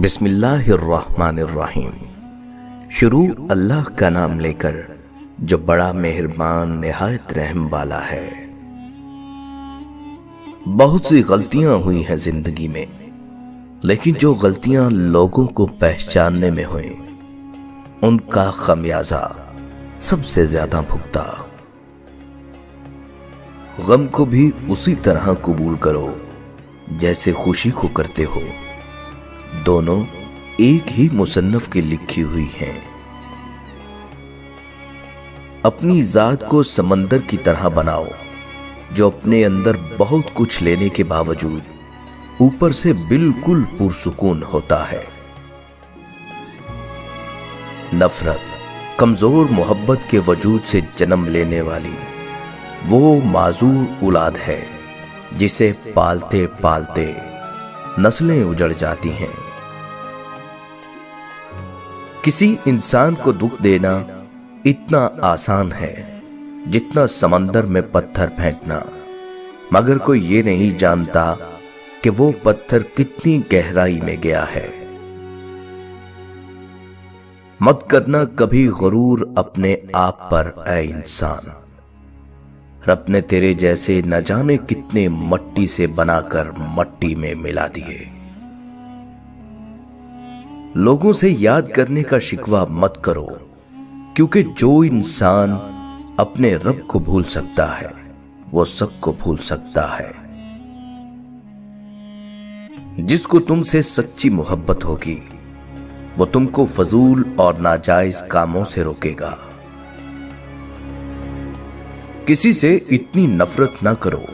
بسم اللہ الرحمن الرحیم۔ شروع اللہ کا نام لے کر جو بڑا مہربان نہایت رحم والا ہے۔ بہت سی غلطیاں ہوئی ہیں زندگی میں، لیکن جو غلطیاں لوگوں کو پہچاننے میں ہوئیں ان کا خمیازہ سب سے زیادہ بھگتا۔ غم کو بھی اسی طرح قبول کرو جیسے خوشی کو کرتے ہو، دونوں ایک ہی مصنف کی لکھی ہوئی ہیں۔ اپنی ذات کو سمندر کی طرح بناؤ جو اپنے اندر بہت کچھ لینے کے باوجود اوپر سے بالکل پرسکون ہوتا ہے۔ نفرت کمزور محبت کے وجود سے جنم لینے والی وہ معذور اولاد ہے جسے پالتے پالتے نسلیں اجڑ جاتی ہیں۔ کسی انسان کو دکھ دینا اتنا آسان ہے جتنا سمندر میں پتھر پھینکنا، مگر کوئی یہ نہیں جانتا کہ وہ پتھر کتنی گہرائی میں گیا ہے۔ مت کرنا کبھی غرور اپنے آپ پر اے انسان، رب نے تیرے جیسے نہ جانے کتنے مٹی سے بنا کر مٹی میں ملا دیے۔ لوگوں سے یاد کرنے کا شکوہ مت کرو، کیونکہ جو انسان اپنے رب کو بھول سکتا ہے وہ سب کو بھول سکتا ہے۔ جس کو تم سے سچی محبت ہوگی وہ تم کو فضول اور ناجائز کاموں سے روکے گا۔ کسی سے اتنی نفرت نہ کرو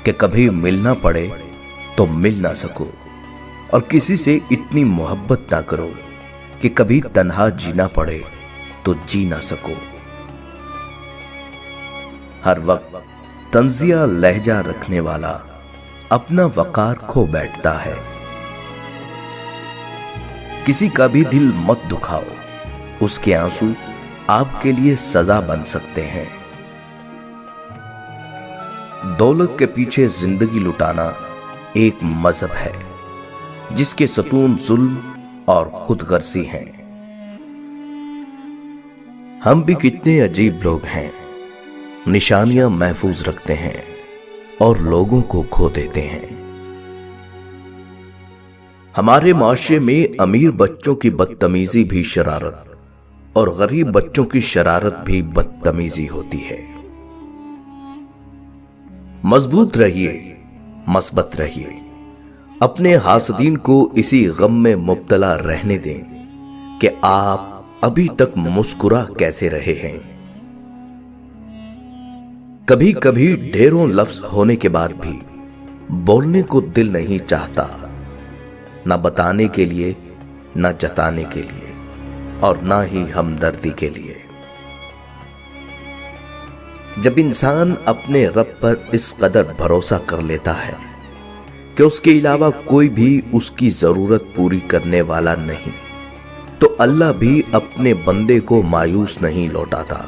کہ کبھی ملنا پڑے تو مل نہ سکو، اور کسی سے اتنی محبت نہ کرو کہ کبھی تنہا جینا پڑے تو جی نہ سکو۔ ہر وقت طنزیہ لہجہ رکھنے والا اپنا وقار کھو بیٹھتا ہے۔ کسی کا بھی دل مت دکھاؤ، اس کے آنسو آپ کے لیے سزا بن سکتے ہیں۔ دولت کے پیچھے زندگی لٹانا ایک مذہب ہے جس کے ستون ظلم اور خود غرضی ہیں۔ ہم بھی کتنے عجیب لوگ ہیں، نشانیاں محفوظ رکھتے ہیں اور لوگوں کو کھو دیتے ہیں۔ ہمارے معاشرے میں امیر بچوں کی بدتمیزی بھی شرارت اور غریب بچوں کی شرارت بھی بدتمیزی ہوتی ہے۔ مضبوط رہیے، مثبت رہیے، اپنے حاسدین کو اسی غم میں مبتلا رہنے دیں کہ آپ ابھی تک مسکرا کیسے رہے ہیں۔ کبھی کبھی ڈھیروں لفظ ہونے کے بعد بھی بولنے کو دل نہیں چاہتا، نہ بتانے کے لیے، نہ جتانے کے لیے، اور نہ ہی ہمدردی کے لیے۔ جب انسان اپنے رب پر اس قدر بھروسہ کر لیتا ہے کہ اس کے علاوہ کوئی بھی اس کی ضرورت پوری کرنے والا نہیں، تو اللہ بھی اپنے بندے کو مایوس نہیں لوٹاتا۔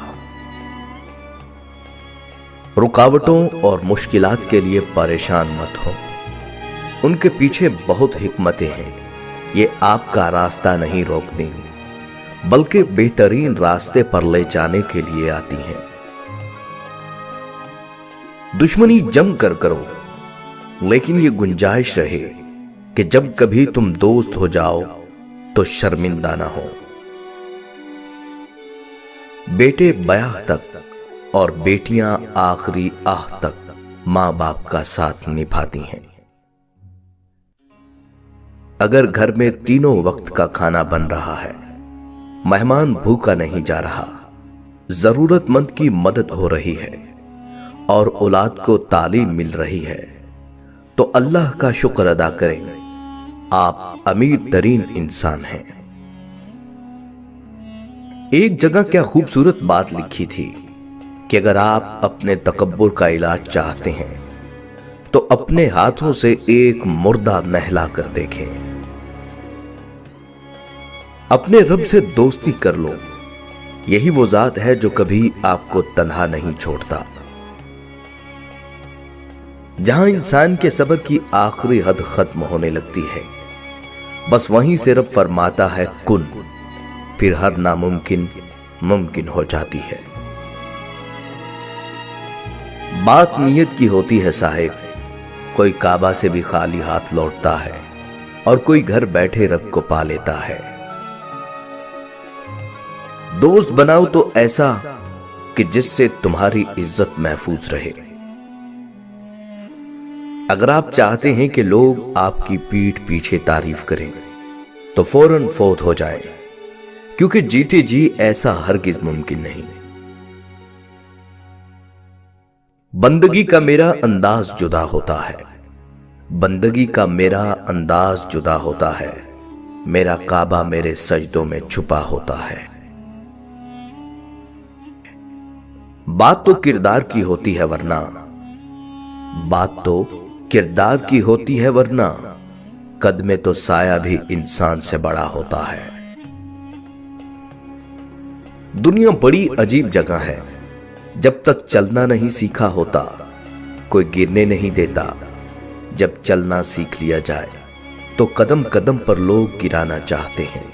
رکاوٹوں اور مشکلات کے لیے پریشان مت ہو، ان کے پیچھے بہت حکمتیں ہیں، یہ آپ کا راستہ نہیں روکتی بلکہ بہترین راستے پر لے جانے کے لیے آتی ہیں۔ دشمنی جم کر کرو، لیکن یہ گنجائش رہے کہ جب کبھی تم دوست ہو جاؤ تو شرمندہ نہ ہو۔ بیٹے بیاہ تک اور بیٹیاں آخری آہ تک ماں باپ کا ساتھ نبھاتی ہیں۔ اگر گھر میں تینوں وقت کا کھانا بن رہا ہے، مہمان بھوکا نہیں جا رہا، ضرورت مند کی مدد ہو رہی ہے اور اولاد کو تعلیم مل رہی ہے، تو اللہ کا شکر ادا کریں، آپ امیر ترین انسان ہیں۔ ایک جگہ کیا خوبصورت بات لکھی تھی کہ اگر آپ اپنے تکبر کا علاج چاہتے ہیں تو اپنے ہاتھوں سے ایک مردہ نہلا کر دیکھیں۔ اپنے رب سے دوستی کر لو، یہی وہ ذات ہے جو کبھی آپ کو تنہا نہیں چھوڑتا۔ جہاں انسان کے صبر کی آخری حد ختم ہونے لگتی ہے، बस वहीं से रब फरमाता है कुन, फिर हर नामुमकिन मुमकिन हो जाती है। बात नीयत की होती है साहिब, कोई काबा से भी खाली हाथ लौटता है और कोई घर बैठे रब को पा लेता है। दोस्त बनाओ तो ऐसा कि जिससे तुम्हारी इज्जत महफूज रहे। अगर आप चाहते हैं कि लोग आपकी पीठ पीछे तारीफ करें तो फौरन फौत हो जाएं, क्योंकि जीते जी ऐसा हरगिज मुमकिन नहीं। बंदगी का मेरा अंदाज जुदा होता है, बंदगी का मेरा अंदाज जुदा होता है, मेरा काबा मेरे सजदों में छुपा होता है। बात तो किरदार की होती है वरना, बात तो किरदार की होती है वरना, कद में तो साया भी इंसान से बड़ा होता है। दुनिया बड़ी अजीब जगह है, जब तक चलना नहीं सीखा होता कोई गिरने नहीं देता, जब चलना सीख लिया जाए तो कदम कदम पर लोग गिराना चाहते हैं।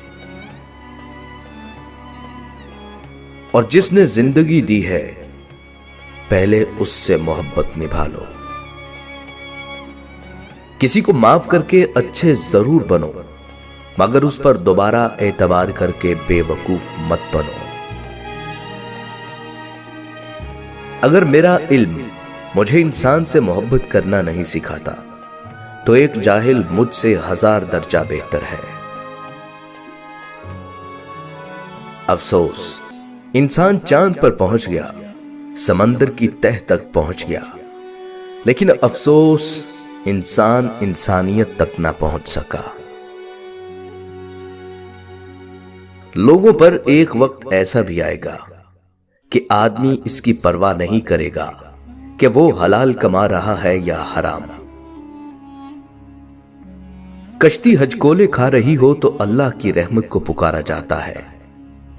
और जिसने जिंदगी दी है पहले उससे मोहब्बत निभा लो। किसी को माफ करके अच्छे जरूर बनो, मगर उस पर दोबारा एतबार करके बेवकूफ मत बनो। अगर मेरा इल्म मुझे इंसान से मोहब्बत करना नहीं सिखाता तो एक जाहिल मुझसे 1000 दर्जा बेहतर है। अफसोस, इंसान चांद पर पहुंच गया, समंदर की तह तक पहुंच गया, लेकिन अफसोस इंसान इंसानियत तक ना पहुंच सका। लोगों पर एक वक्त ऐसा भी आएगा कि आदमी इसकी परवाह नहीं करेगा कि वो हलाल कमा रहा है या हराम। कश्ती हजकोले खा रही हो तो अल्लाह की रहमत को पुकारा जाता है,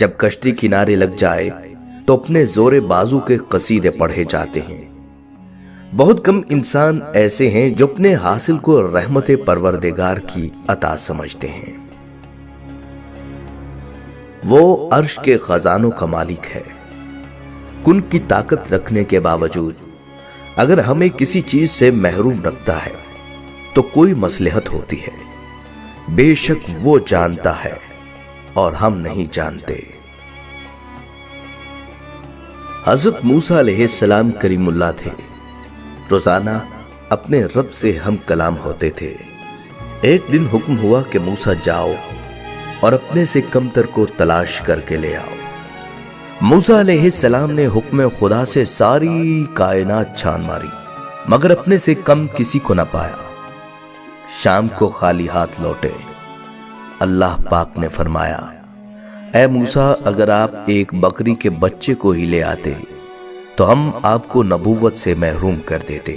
जब कश्ती किनारे लग जाए तो अपने जोरे बाजू के कसीदे पढ़े जाते हैं। बहुत कम इंसान ऐसे हैं जो अपने हासिल को रहमत परवरदिगार की अता समझते हैं। वो अर्श के खजानों का मालिक है। कुन की ताकत रखने के बावजूद अगर हमें किसी चीज से महरूम रखता है तो कोई मसलहत होती है, बेशक वो जानता है और हम नहीं जानते। हजरत मूसा अलैहिस्सलाम करीमुल्लाह थे। रोजाना अपने रब से हम कलाम होते थे। एक दिन हुक्म हुआ कि मूसा जाओ और अपने से कमतर को तलाश करके ले आओ। मूसा अलैहिस्सलाम ने हुक्म खुदा से सारी कायनात छान मारी, मगर अपने से कम किसी को न पाया। शाम को खाली हाथ लौटे। अल्लाह पाक ने फरमाया, ऐ मूसा, अगर आप एक बकरी के बच्चे को ही ले आते तो हम आपको नबूवत से महरूम कर देते।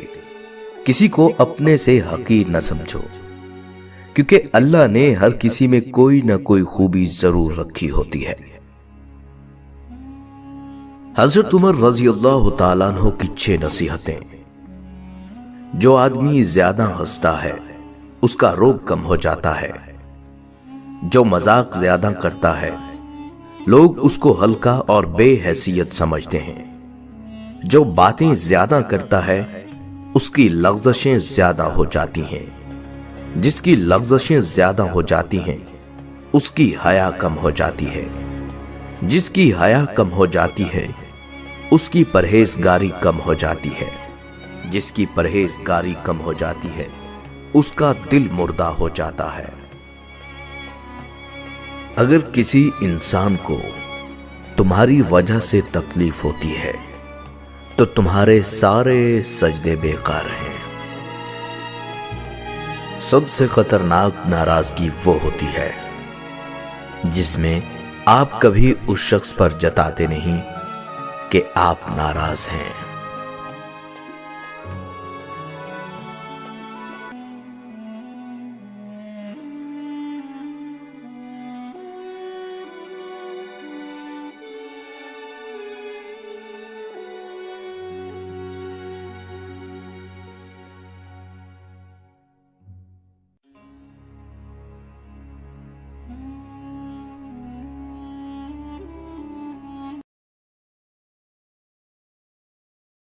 किसी को अपने से हकीर न समझो, क्योंकि अल्लाह ने हर किसी में कोई न कोई खूबी जरूर रखी होती है। हजरत उमर रजी अल्लाह तआला अन्हु की 6 नसीहतें। जो आदमी ज्यादा हंसता है उसका रोग कम हो जाता है। जो मजाक ज्यादा करता है लोग उसको हल्का और बेहैसियत समझते हैं। जो बातें ज्यादा करता है उसकी लग़ज़शें ज्यादा हो जाती हैं। जिसकी लग़ज़शें ज्यादा हो जाती हैं उसकी हया कम हो जाती है। जिसकी हया कम हो जाती है उसकी परहेजगारी कम हो जाती है। जिसकी परहेजगारी कम हो जाती है उसका दिल मुर्दा हो जाता है। अगर किसी इंसान को तुम्हारी वजह से तकलीफ होती है तो तुम्हारे सारे सजदे बेकार हैं। सबसे खतरनाक नाराजगी वो होती है जिसमें आप कभी उस शख्स पर जताते नहीं कि आप नाराज हैं।